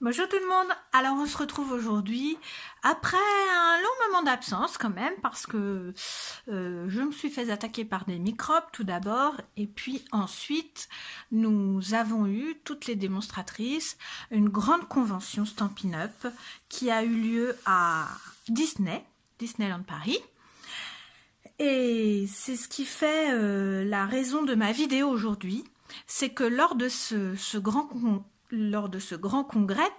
Bonjour tout le monde, alors on se retrouve aujourd'hui après un long moment d'absence quand même parce que je me suis fait attaquer par des microbes tout d'abord et puis ensuite nous avons eu, toutes les démonstratrices, une grande convention Stampin' Up qui a eu lieu à Disneyland Paris. Et c'est ce qui fait la raison de ma vidéo aujourd'hui, c'est que lors de ce grand congrès,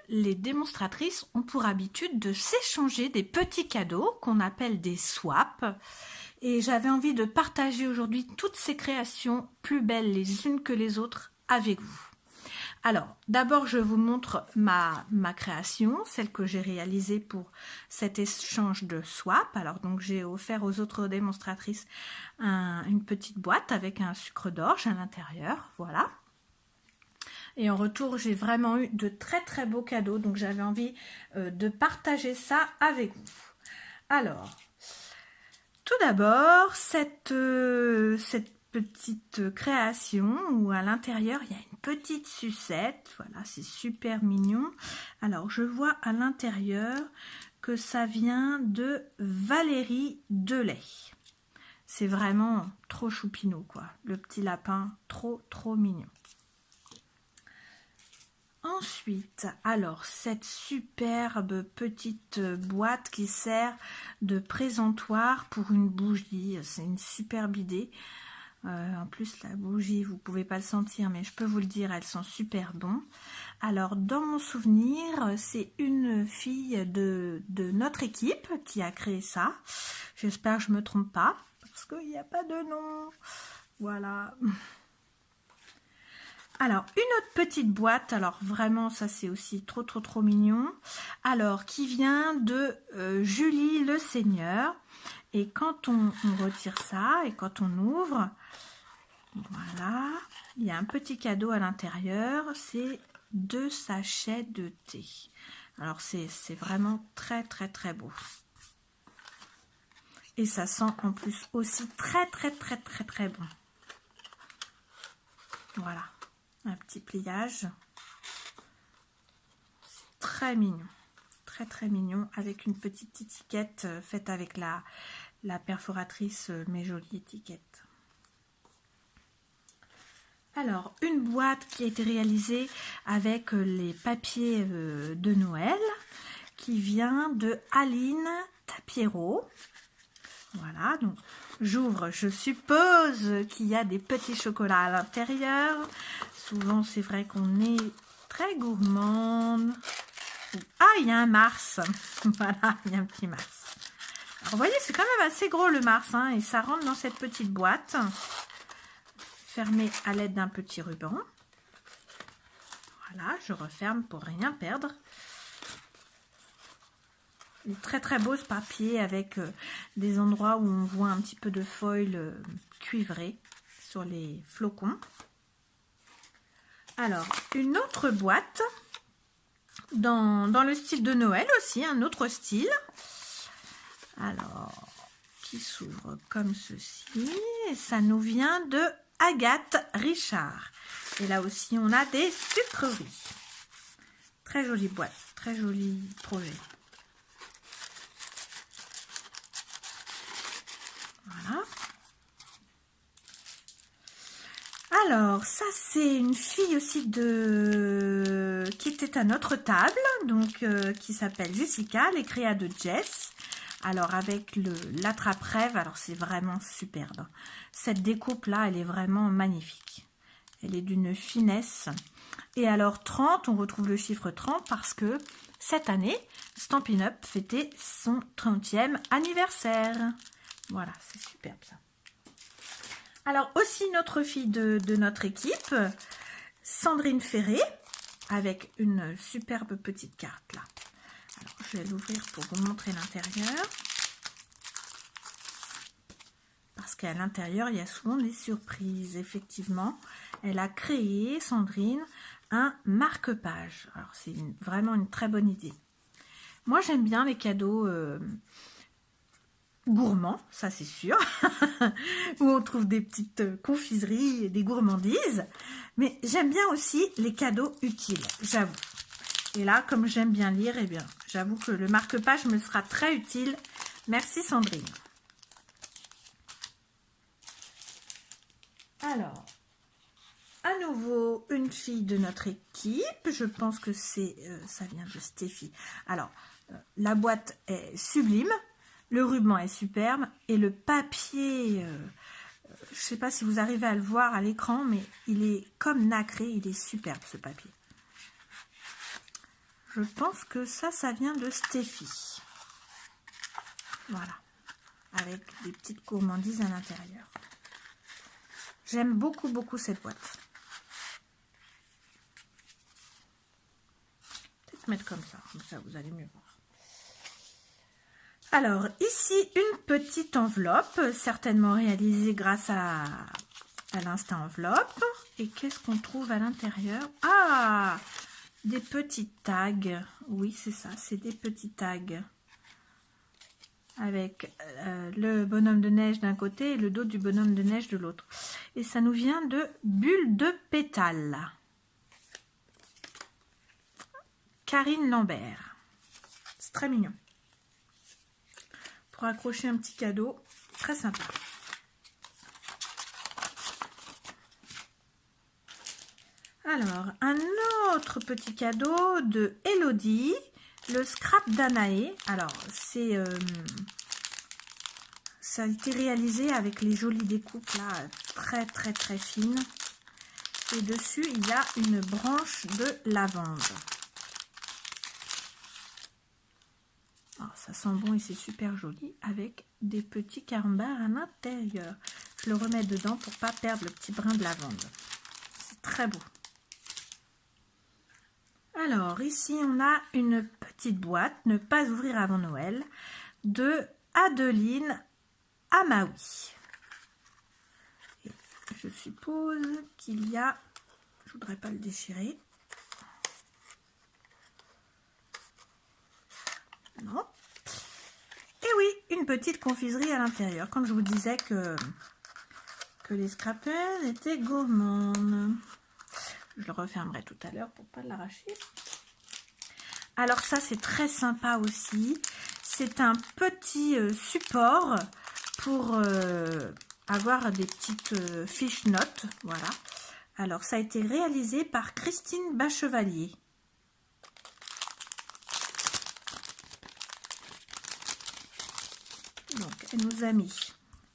les démonstratrices ont pour habitude de s'échanger des petits cadeaux qu'on appelle des swaps. Et j'avais envie de partager aujourd'hui toutes ces créations plus belles les unes que les autres avec vous. Alors, d'abord, je vous montre ma création, celle que j'ai réalisée pour cet échange de swap. Alors, donc, j'ai offert aux autres démonstratrices une petite boîte avec un sucre d'orge à l'intérieur, voilà. Et en retour, j'ai vraiment eu de très très beaux cadeaux, donc j'avais envie de partager ça avec vous. Alors, tout d'abord, cette petite création où à l'intérieur il y a une petite sucette, voilà, c'est super mignon. Alors je vois à l'intérieur que ça vient de Valérie Delay. C'est vraiment trop choupinou quoi, le petit lapin, trop mignon. Ensuite, alors cette superbe petite boîte qui sert de présentoir pour une bougie, c'est une superbe idée. En plus la bougie, vous pouvez pas le sentir mais je peux vous le dire, elle sent super bon. Alors dans mon souvenir, c'est une fille de notre équipe qui a créé ça. J'espère que je me trompe pas parce qu'il n'y a pas de nom. Voilà. Alors, une autre petite boîte, alors vraiment ça c'est aussi trop mignon, alors qui vient de Julie Le Seigneur, et quand on retire ça et quand on ouvre, voilà, il y a un petit cadeau à l'intérieur, c'est 2 sachets de thé. Alors c'est vraiment très beau. Et ça sent en plus aussi très bon. Voilà. Un petit pliage, c'est très mignon, très mignon, avec une petite étiquette faite avec la perforatrice Mes Jolies Étiquettes. Alors, une boîte qui a été réalisée avec les papiers de Noël, qui vient de Aline Tapiero. Voilà, donc j'ouvre, je suppose qu'il y a des petits chocolats à l'intérieur. Souvent, c'est vrai qu'on est très gourmande. Ah, il y a un Mars. Voilà, il y a un petit Mars. Alors, vous voyez, c'est quand même assez gros le Mars, hein, et ça rentre dans cette petite boîte, fermée à l'aide d'un petit ruban. Voilà, je referme pour rien perdre. Il est très beau ce papier avec des endroits où on voit un petit peu de foil cuivré sur les flocons. Alors, une autre boîte dans le style de Noël aussi, un autre style. Alors, qui s'ouvre comme ceci. Et ça nous vient de Agathe Richard. Et là aussi, on a des sucreries. Très jolie boîte, très joli projet. Voilà. Alors, ça c'est une fille aussi qui était à notre table, donc qui s'appelle Jessica, les créas de Jess. Alors avec l'attrape-rêve, alors c'est vraiment superbe. Cette découpe là, elle est vraiment magnifique. Elle est d'une finesse. Et alors 30, on retrouve le chiffre 30 parce que cette année, Stampin' Up fêtait son 30e anniversaire. Voilà, c'est superbe ça. Alors aussi notre fille de notre équipe, Sandrine Ferré, avec une superbe petite carte là. Alors je vais l'ouvrir pour vous montrer l'intérieur. Parce qu'à l'intérieur, il y a souvent des surprises. Effectivement, elle a créé, Sandrine, un marque-page. Alors c'est vraiment une très bonne idée. Moi j'aime bien les cadeaux gourmand, ça c'est sûr, où on trouve des petites confiseries et des gourmandises. Mais j'aime bien aussi les cadeaux utiles, j'avoue. Et là, comme j'aime bien lire, eh bien, j'avoue que le marque-page me sera très utile. Merci Sandrine. Alors, à nouveau, une fille de notre équipe. Je pense que c'est, ça vient de Stéphie. Alors, la boîte est sublime. Le ruban est superbe. Et le papier, je ne sais pas si vous arrivez à le voir à l'écran, mais il est comme nacré. Il est superbe, ce papier. Je pense que ça vient de Stéphie. Voilà. Avec des petites gourmandises à l'intérieur. J'aime beaucoup, beaucoup cette boîte. Mettre comme ça vous allez mieux voir. Alors ici une petite enveloppe certainement réalisée grâce à l'Insta enveloppe. Et qu'est-ce qu'on trouve à l'intérieur? Ah, des petits tags. Oui, c'est ça, c'est des petits tags avec le bonhomme de neige d'un côté et le dos du bonhomme de neige de l'autre. Et ça nous vient de Bulle de pétales. Karine Lambert. C'est très mignon. Pour accrocher un petit cadeau, très sympa. Alors, un autre petit cadeau de Elodie, le scrap d'Anaé. Alors, c'est ça a été réalisé avec les jolies découpes là, très très très fines. Et dessus, il y a une branche de lavande. Oh, ça sent bon et c'est super joli avec des petits carambars à l'intérieur. Je le remets dedans pour pas perdre le petit brin de lavande. C'est très beau. Alors ici on a une petite boîte, ne pas ouvrir avant Noël, de Adeline Amaoui. Et je suppose qu'il y a, je voudrais pas le déchirer. Non. Et oui, une petite confiserie à l'intérieur. Comme je vous disais que les scrapers étaient gourmandes. Je le refermerai tout à l'heure pour pas l'arracher. Alors ça, c'est très sympa aussi. C'est un petit support pour avoir des petites fiches notes. Voilà. Alors ça a été réalisé par Christine Bachevalier. Donc, elle nous a mis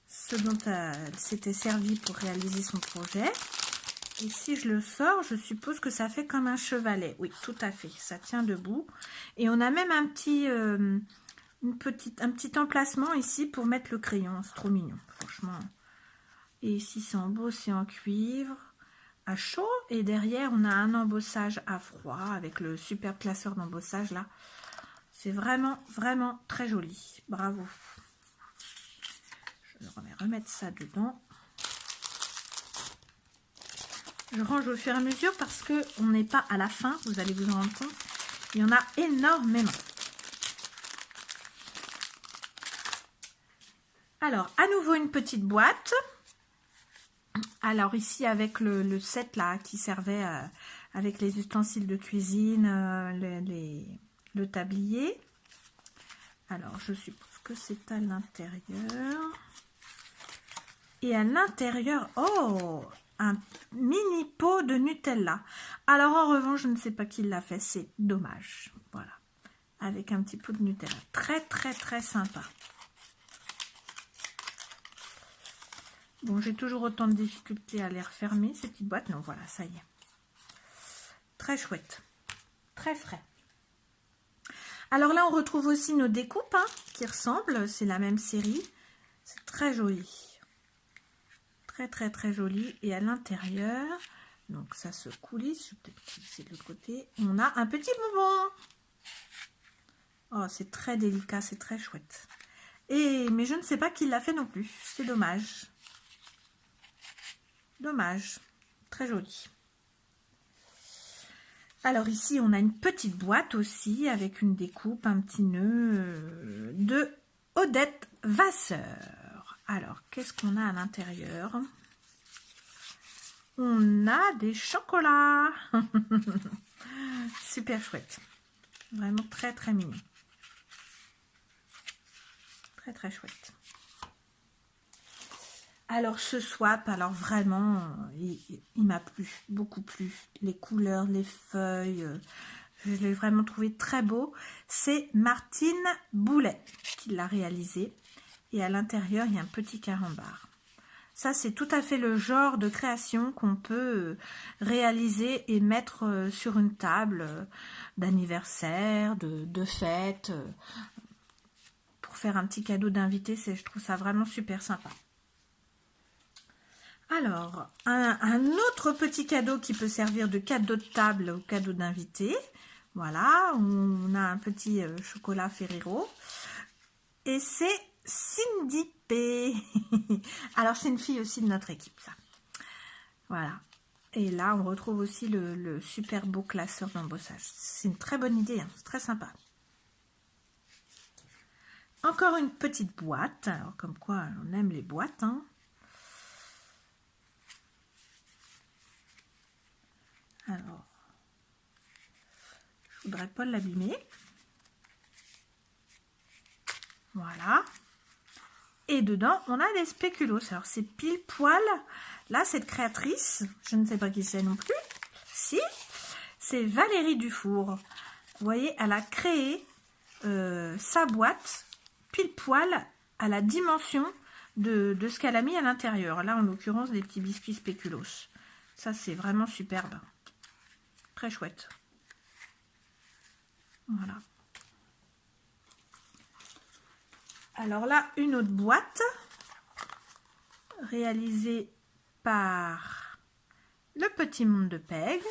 ce dont elle s'était servie pour réaliser son projet. Et si je le sors, je suppose que ça fait comme un chevalet. Oui, tout à fait. Ça tient debout. Et on a même un petit, un petit emplacement ici pour mettre le crayon. C'est trop mignon, franchement. Et ici, c'est embossé en cuivre à chaud. Et derrière, on a un embossage à froid avec le super classeur d'embossage là. C'est vraiment, vraiment très joli. Bravo. Je vais remettre ça dedans. Je range au fur et à mesure parce que on n'est pas à la fin, vous allez vous en rendre compte. Il y en a énormément. Alors, à nouveau une petite boîte. Alors ici avec le set là qui servait avec les ustensiles de cuisine, le tablier. Alors, je suppose que c'est à l'intérieur. Et à l'intérieur, oh, un mini pot de Nutella. Alors en revanche, je ne sais pas qui l'a fait, c'est dommage. Voilà, avec un petit pot de Nutella. Très très très sympa. Bon, j'ai toujours autant de difficultés à les refermer, ces petites boîtes. Non, voilà, ça y est. Très chouette. Très frais. Alors là, on retrouve aussi nos découpes hein, qui ressemblent. C'est la même série. C'est très joli. Très très très joli. Et à l'intérieur, donc ça se coulisse. Je vais peut-être coulisser de l'autre côté. On a un petit bonbon. Oh, c'est très délicat, c'est très chouette. Mais je ne sais pas qui l'a fait non plus. C'est dommage. Dommage. Très joli. Alors ici, on a une petite boîte aussi avec une découpe, un petit nœud de Odette Vasseur. Alors, qu'est-ce qu'on a à l'intérieur? On a des chocolats. Super chouette. Vraiment très très mignon. Très très chouette. Alors ce swap, alors vraiment, il m'a plu, beaucoup plu. Les couleurs, les feuilles, je l'ai vraiment trouvé très beau. C'est Martine Boulet qui l'a réalisé. Et à l'intérieur, il y a un petit carambar. Ça, c'est tout à fait le genre de création qu'on peut réaliser et mettre sur une table d'anniversaire, de fête, pour faire un petit cadeau d'invité. Je trouve ça vraiment super sympa. Alors, un autre petit cadeau qui peut servir de cadeau de table ou cadeau d'invité. Voilà, on a un petit chocolat Ferrero. Et c'est Cindy P. Alors, c'est une fille aussi de notre équipe, ça. Voilà. Et là, on retrouve aussi le super beau classeur d'embossage. C'est une très bonne idée, hein, c'est très sympa. Encore une petite boîte. Alors, comme quoi, on aime les boîtes, hein. Alors, je voudrais pas l'abîmer. Voilà. Et dedans, on a des spéculoos. Alors, c'est pile poil. Là, cette créatrice, je ne sais pas qui c'est non plus. Si, c'est Valérie Dufour. Vous voyez, elle a créé sa boîte pile poil à la dimension de ce qu'elle a mis à l'intérieur. Là, en l'occurrence, des petits biscuits spéculoos. Ça, c'est vraiment superbe. Très chouette. Voilà. Alors là, une autre boîte réalisée par le petit monde de Peg.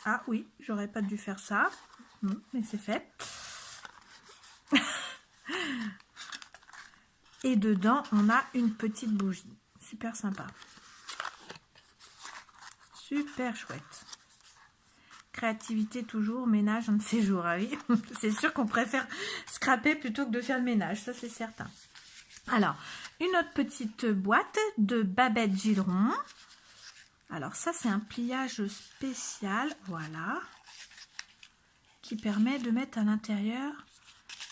Ah oui, j'aurais pas dû faire ça, mais c'est fait. Et dedans, on a une petite bougie. Super sympa. Super chouette. Créativité toujours, ménage un de ces jours. Ah oui, c'est sûr qu'on préfère scraper plutôt que de faire le ménage, ça c'est certain. Alors, une autre petite boîte de Babette Gilleron. Alors ça, c'est un pliage spécial, voilà, qui permet de mettre à l'intérieur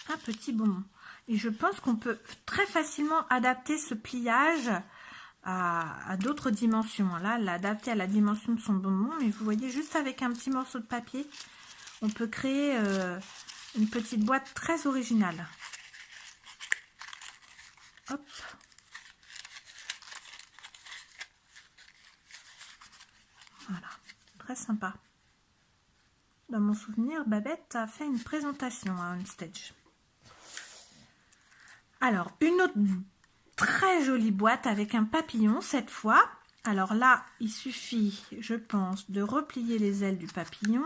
un petit bonbon. Et je pense qu'on peut très facilement adapter ce pliage à d'autres dimensions. Là, l'adapter à la dimension de son bonbon, mais vous voyez, juste avec un petit morceau de papier, on peut créer une petite boîte très originale. Hop. Voilà, très sympa. Dans mon souvenir, Babette a fait une présentation à OnStage. Alors, une autre très jolie boîte avec un papillon cette fois. Alors là, il suffit, je pense, de replier les ailes du papillon.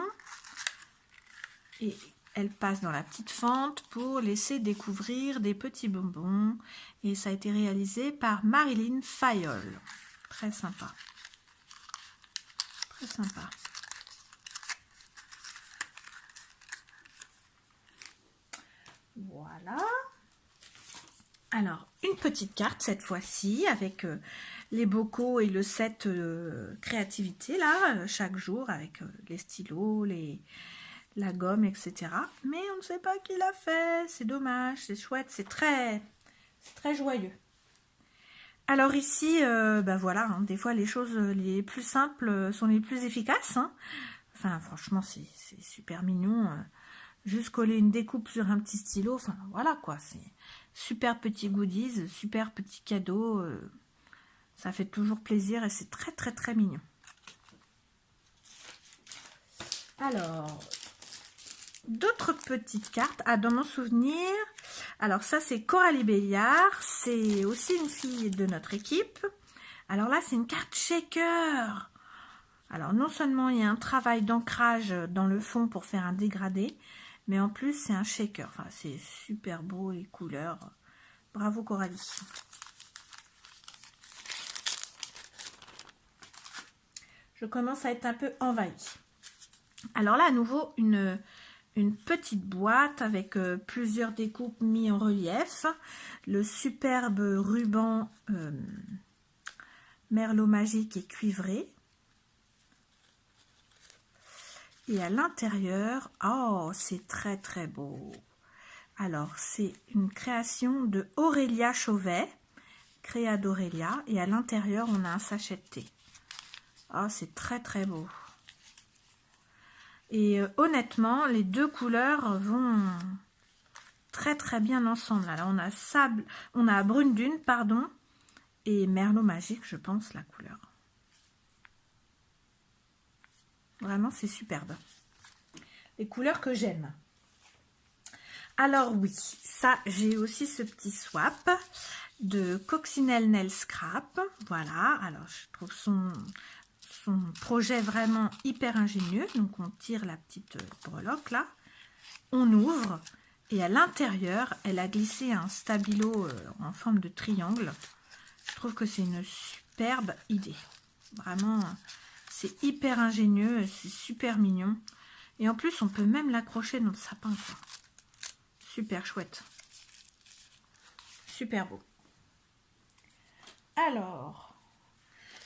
Et elle passe dans la petite fente pour laisser découvrir des petits bonbons. Et ça a été réalisé par Marilyn Fayol. Très sympa. Très sympa. Voilà. Alors, une petite carte cette fois-ci avec les bocaux et le set créativité là, chaque jour avec les stylos, la gomme, etc. Mais on ne sait pas qui l'a fait, c'est dommage, c'est chouette, c'est très joyeux. Alors ici, voilà, hein, des fois les choses les plus simples sont les plus efficaces. Hein. Enfin, franchement, c'est super mignon. Juste coller une découpe sur un petit stylo, enfin voilà quoi, c'est super petit goodies, super petit cadeau, ça fait toujours plaisir et c'est très mignon. Alors, d'autres petites cartes, dans mon souvenir, alors ça c'est Coralie Béliard, c'est aussi une fille de notre équipe. Alors là c'est une carte shaker. Alors non seulement il y a un travail d'ancrage dans le fond pour faire un dégradé, mais en plus, c'est un shaker. Enfin, c'est super beau, les couleurs. Bravo, Coralie. Je commence à être un peu envahie. Alors là, à nouveau, une petite boîte avec plusieurs découpes mis en relief. Le superbe ruban Merlot magique et cuivré. Et à l'intérieur, oh, c'est très très beau. Alors, c'est une création de Aurélia Chauvet, créa d'Aurélia. Et à l'intérieur, on a un sachet de thé. Oh, c'est très très beau. Et honnêtement, les deux couleurs vont très très bien ensemble. Alors, on a brune dune, pardon, et Merlot magique, je pense, la couleur. Vraiment, c'est superbe. Les couleurs que j'aime. Alors oui, ça, j'ai aussi ce petit swap de Coccinelle Nail Scrap. Voilà, alors je trouve son projet vraiment hyper ingénieux. Donc on tire la petite breloque là, on ouvre et à l'intérieur, elle a glissé un stabilo en forme de triangle. Je trouve que c'est une superbe idée. Vraiment, c'est hyper ingénieux, c'est super mignon. Et en plus, on peut même l'accrocher dans le sapin, quoi. Super chouette. Super beau.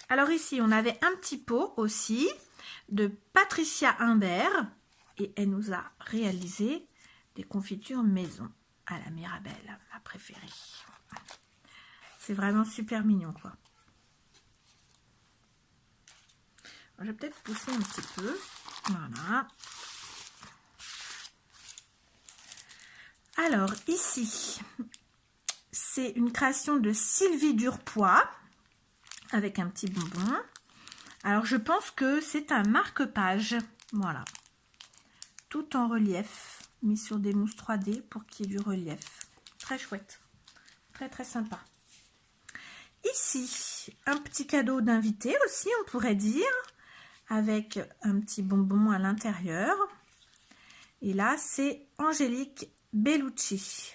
Alors ici, on avait un petit pot aussi de Patricia Imbert. Et elle nous a réalisé des confitures maison à la Mirabelle, ma préférée. C'est vraiment super mignon, quoi. Je vais peut-être pousser un petit peu. Voilà. Alors, ici, c'est une création de Sylvie Durpois avec un petit bonbon. Alors, je pense que c'est un marque-page. Voilà. Tout en relief, mis sur des mousses 3D pour qu'il y ait du relief. Très chouette. Très, très sympa. Ici, un petit cadeau d'invité aussi, on pourrait dire, avec un petit bonbon à l'intérieur. Et là, c'est Angélique Bellucci.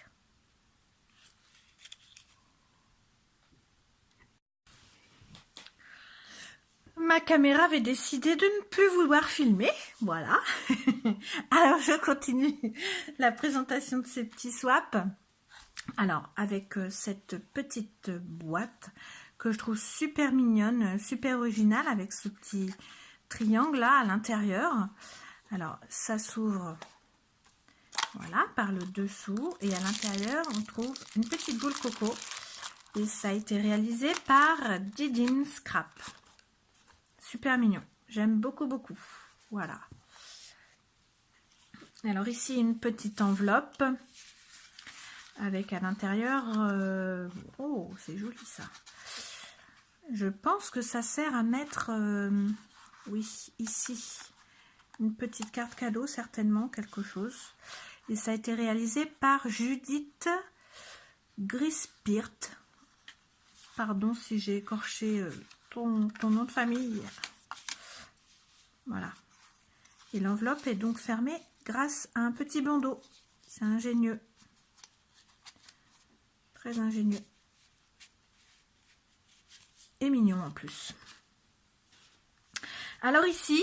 Ma caméra avait décidé de ne plus vouloir filmer, voilà. Alors, je continue la présentation de ces petits swaps. Alors, avec cette petite boîte que je trouve super mignonne, super originale, avec ce petit triangle là à l'intérieur. Alors, ça s'ouvre, voilà, par le dessous. Et à l'intérieur, on trouve une petite boule coco. Et ça a été réalisé par Didine Scrap. Super mignon. J'aime beaucoup, beaucoup. Voilà. Alors ici, une petite enveloppe avec à l'intérieur... oh, c'est joli ça. Je pense que ça sert à mettre... oui, ici. Une petite carte cadeau, certainement, quelque chose. Et ça a été réalisé par Judith Grispirt. Pardon si j'ai écorché ton nom de famille. Voilà. Et l'enveloppe est donc fermée grâce à un petit bandeau. C'est ingénieux. Très ingénieux. Et mignon en plus. Alors ici,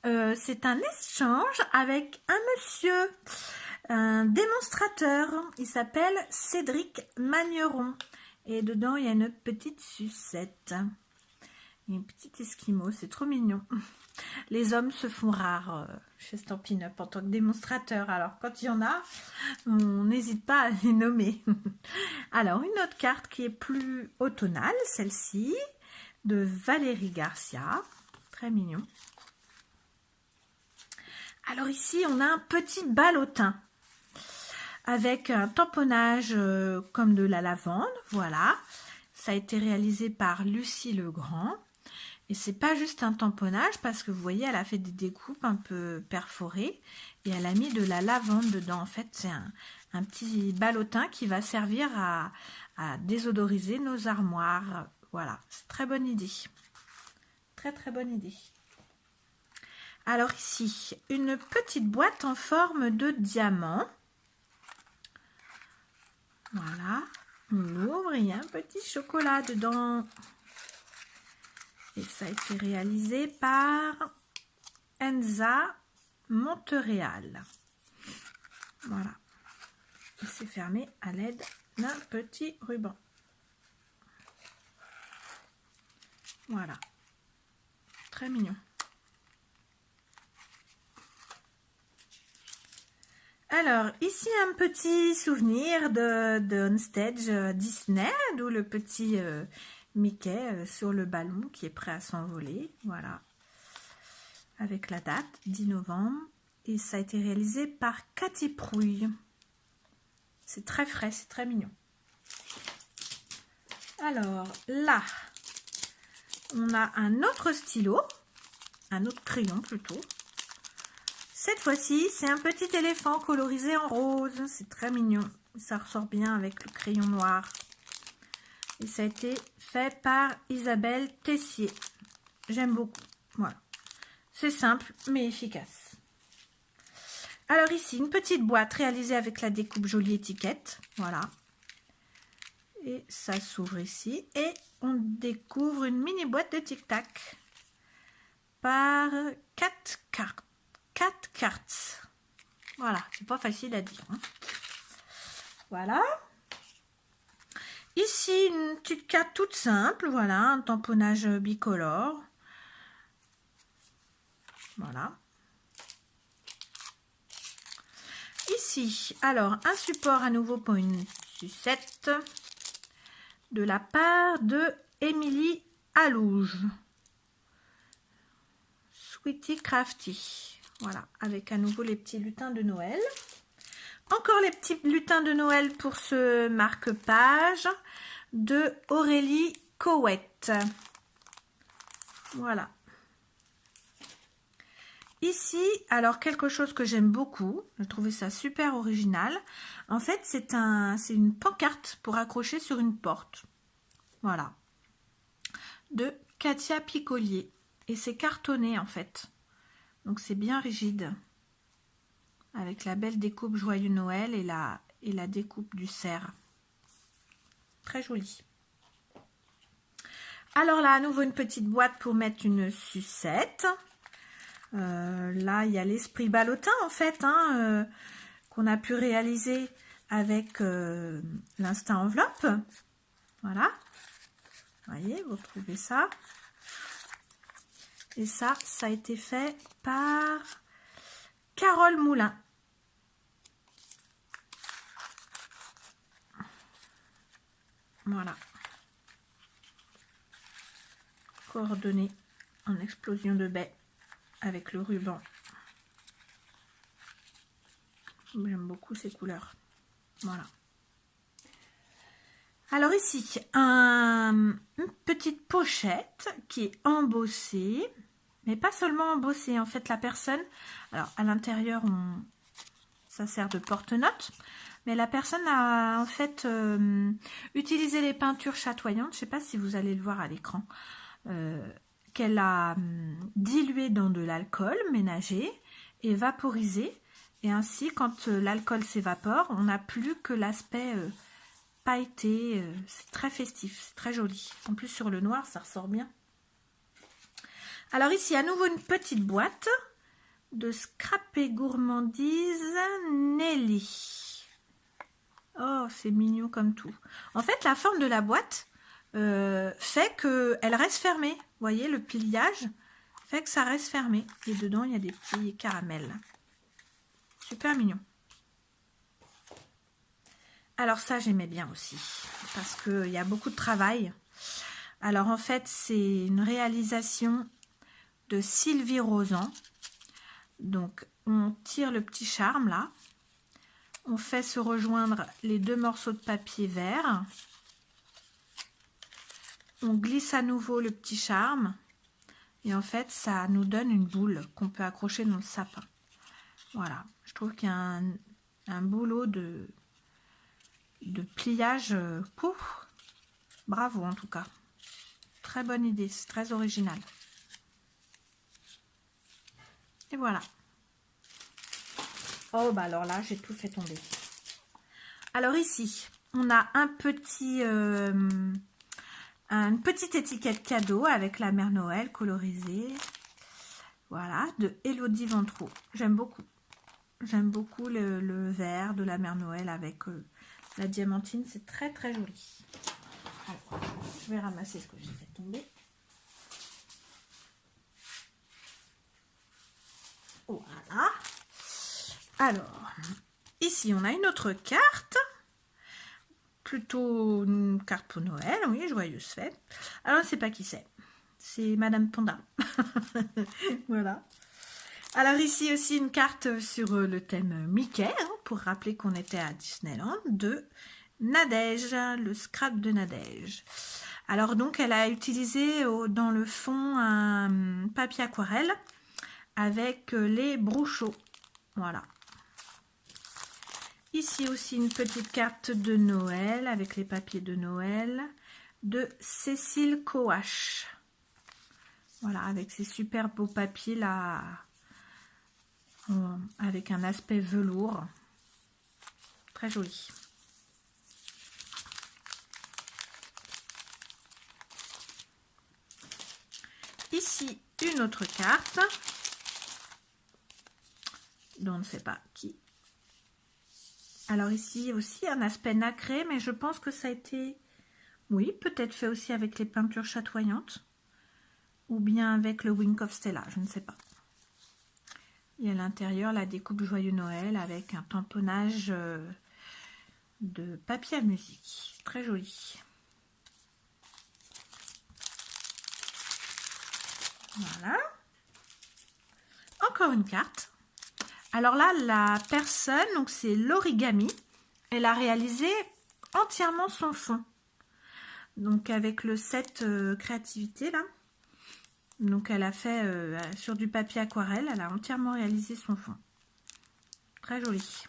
c'est un échange avec un monsieur, un démonstrateur. Il s'appelle Cédric Magneron. Et dedans, il y a une petite sucette. Une petite esquimau, c'est trop mignon. Les hommes se font rares chez Stampin' Up en tant que démonstrateur. Alors, quand il y en a, on n'hésite pas à les nommer. Alors, une autre carte qui est plus automnale, celle-ci, de Valérie Garcia. Très mignon. Alors ici, on a un petit ballotin avec un tamponnage comme de la lavande. Voilà. Ça a été réalisé par Lucie Legrand. Et c'est pas juste un tamponnage parce que vous voyez, elle a fait des découpes un peu perforées et elle a mis de la lavande dedans. En fait, c'est un petit ballotin qui va servir à désodoriser nos armoires. Voilà, c'est très bonne idée. Très très bonne idée. Alors ici, une petite boîte en forme de diamant. Voilà, on ouvre, il y a un petit chocolat dedans. Et ça a été réalisé par Enza Montréal. Voilà. Et c'est fermé à l'aide d'un petit ruban. Voilà. Très mignon. Alors, ici un petit souvenir de on-stage Disney, d'où le petit Mickey sur le ballon qui est prêt à s'envoler. Voilà. Avec la date, 10 novembre. Et ça a été réalisé par Cathy Prouille. C'est très frais, c'est très mignon. Alors, là, on a un autre stylo, un autre crayon plutôt. Cette fois-ci, c'est un petit éléphant colorisé en rose. C'est très mignon. Ça ressort bien avec le crayon noir. Et ça a été fait par Isabelle Tessier. J'aime beaucoup. Voilà. C'est simple, mais efficace. Alors ici, une petite boîte réalisée avec la découpe jolie étiquette. Voilà. Et ça s'ouvre ici. Et on découvre une mini boîte de Tic Tac par 4 cartes. 4 cartes. Voilà, c'est pas facile à dire. Hein. Voilà. Ici, une petite carte toute simple. Voilà, un tamponnage bicolore. Voilà. Ici, alors, un support à nouveau pour une sucette de la part de Émilie Alouge. Sweetie Crafty. Voilà, avec à nouveau les petits lutins de Noël. Encore les petits lutins de Noël pour ce marque-page de Aurélie Cowette. Voilà. Ici, alors quelque chose que j'aime beaucoup, je trouvais ça super original. En fait, c'est une pancarte pour accrocher sur une porte. Voilà. De Katia Picollier. Et c'est cartonné en fait. Donc c'est bien rigide. Avec la belle découpe Joyeux Noël et la découpe du cerf. Très joli. Alors là, à nouveau une petite boîte pour mettre une sucette. Là, il y a l'esprit ballotin en fait, hein, qu'on a pu réaliser avec l'Insta Enveloppe. Voilà. Vous voyez, vous retrouvez ça. Et ça a été fait par Carole Moulin. Voilà. Coordonnées en explosion de baie avec le ruban. J'aime beaucoup ces couleurs. Voilà. Alors ici, une petite pochette qui est embossée. Mais pas seulement embossée. En fait, la personne... Alors, à l'intérieur, ça sert de porte-notes. Mais la personne a en fait utilisé les peintures chatoyantes. Je ne sais pas si vous allez le voir à l'écran. Qu'elle a dilué dans de l'alcool ménager et vaporisé. Et ainsi, quand l'alcool s'évapore, on n'a plus que l'aspect pailleté. C'est très festif, c'est très joli. En plus, sur le noir, ça ressort bien. Alors ici, à nouveau, une petite boîte de Scrap et Gourmandise Nelly. Oh, c'est mignon comme tout. En fait, la forme de la boîte fait qu'elle reste fermée. Vous voyez, le pliage fait que ça reste fermé. Et dedans, il y a des petits caramels. Super mignon. Alors ça, j'aimais bien aussi. Parce qu'il y a beaucoup de travail. Alors en fait, c'est une réalisation de Sylvie Rosan. Donc, on tire le petit charme là. On fait se rejoindre les deux morceaux de papier vert. On glisse à nouveau le petit charme. Et en fait, ça nous donne une boule qu'on peut accrocher dans le sapin. Voilà. Je trouve qu'il y a un boulot de pliage. Pouf, bravo en tout cas. Très bonne idée. C'est très original. Et voilà. Oh, bah alors là, j'ai tout fait tomber. Alors ici, on a un petit, une petite étiquette cadeau avec la mère Noël colorisée. Voilà, de Elodie Ventrou. J'aime beaucoup. J'aime beaucoup le vert de la Mère Noël avec la diamantine. C'est très très joli. Alors, je vais ramasser ce que j'ai fait tomber. Voilà. Alors, ici on a une autre carte. Plutôt une carte pour Noël. Oui, joyeuse fête. Alors, on ne sait pas qui c'est. C'est Madame Panda. Voilà. Alors ici aussi une carte sur le thème Mickey, hein, pour rappeler qu'on était à Disneyland, de Nadège, le scrap de Nadège. Alors donc elle a utilisé dans le fond un papier aquarelle avec les Brouchot. Voilà. Ici aussi une petite carte de Noël avec les papiers de Noël de Cécile Coache. Voilà, avec ces super beaux papiers là, avec un aspect velours. Très joli. Ici, une autre carte, dont on ne sait pas qui. Alors ici aussi un aspect nacré, mais je pense que ça a été, oui, peut-être fait aussi avec les peintures chatoyantes, ou bien avec le Wink of Stella, je ne sais pas. Et à l'intérieur, la découpe Joyeux Noël avec un tamponnage de papier à musique. Très joli. Voilà. Encore une carte. Alors là, la personne, donc c'est l'origami, elle a réalisé entièrement son fond. Donc avec le set créativité là. Donc elle a fait sur du papier aquarelle, elle a entièrement réalisé son fond. Très joli.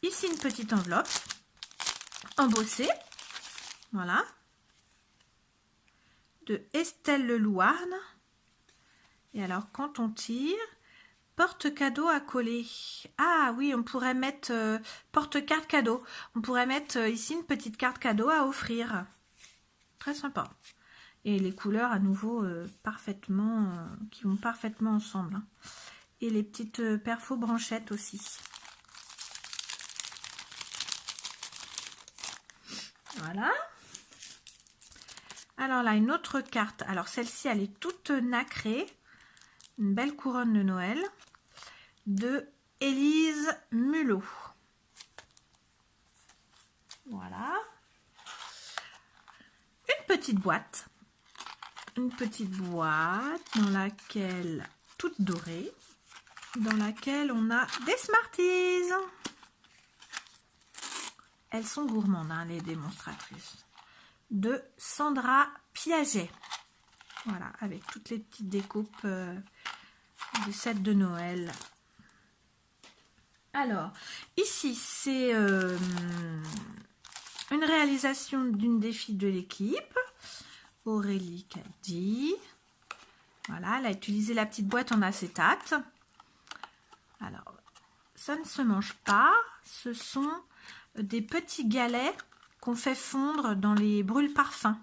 Ici une petite enveloppe embossée. Voilà. De Estelle Lelouarn. Et alors quand on tire, porte-cadeau à coller. Ah oui, on pourrait mettre porte-carte cadeau. On pourrait mettre ici une petite carte cadeau à offrir. Très sympa. Et les couleurs à nouveau parfaitement, qui vont parfaitement ensemble. Hein. Et les petites perfos branchettes aussi. Voilà. Alors là, une autre carte. Alors celle-ci, elle est toute nacrée. Une belle couronne de Noël de Élise Mulot. Voilà. Une petite boîte. Une petite boîte dans laquelle, toute dorée, dans laquelle on a des Smarties. Elles sont gourmandes, hein, les démonstratrices. De Sandra Piaget. Voilà, avec toutes les petites découpes du set de Noël. Alors, ici, c'est une réalisation d'une des filles de l'équipe. Aurélie Caddy. Voilà, elle a utilisé la petite boîte en acétate. Alors, ça ne se mange pas. Ce sont des petits galets qu'on fait fondre dans les brûle-parfums.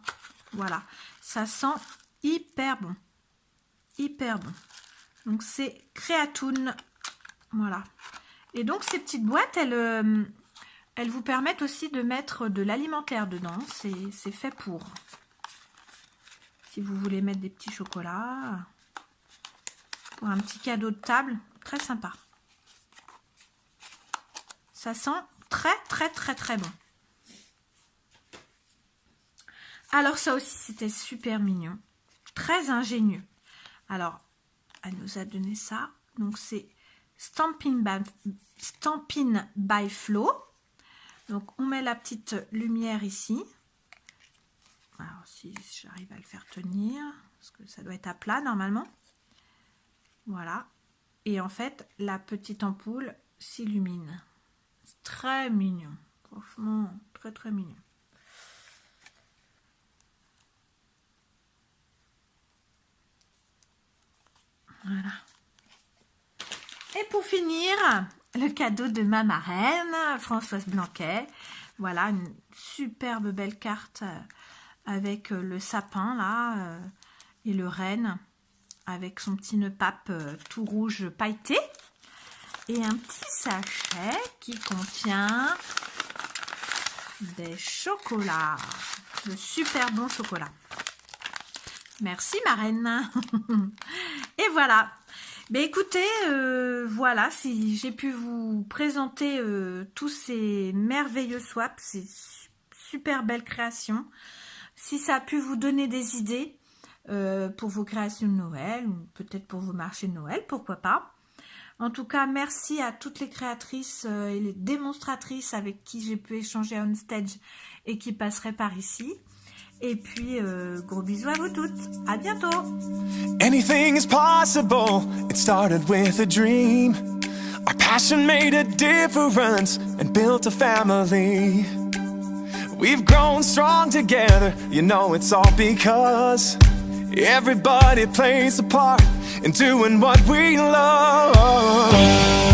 Voilà, ça sent hyper bon. Hyper bon. Donc, c'est Créatoon. Voilà. Et donc, ces petites boîtes, elles vous permettent aussi de mettre de l'alimentaire dedans. C'est fait pour. Si vous voulez mettre des petits chocolats, pour un petit cadeau de table, très sympa. Ça sent très très très très bon. Alors ça aussi c'était super mignon, très ingénieux. Alors elle nous a donné ça, donc c'est Stampin' by Flo. Donc on met la petite lumière ici. Alors si j'arrive à le faire tenir, parce que ça doit être à plat normalement. Voilà. Et en fait, la petite ampoule s'illumine. C'est très mignon. Franchement, très très mignon. Voilà. Et pour finir, le cadeau de ma marraine, Françoise Blanquet. Voilà, une superbe belle carte avec le sapin là et le renne. avec son petit nœud pape tout rouge pailleté. Et un petit sachet qui contient des chocolats, de super bons chocolats. Merci ma reine. Et voilà. Ben écoutez, voilà, si j'ai pu vous présenter tous ces merveilleux swaps, ces super belles créations. Si ça a pu vous donner des idées pour vos créations de Noël, ou peut-être pour vos marchés de Noël, pourquoi pas. En tout cas, merci à toutes les créatrices et les démonstratrices avec qui j'ai pu échanger on stage et qui passeraient par ici. Et puis, gros bisous à vous toutes. À bientôt. Anything is possible. It started with a dream. Our passion made a difference and built a family. We've grown strong together. You know it's all because everybody plays a part in doing what we love.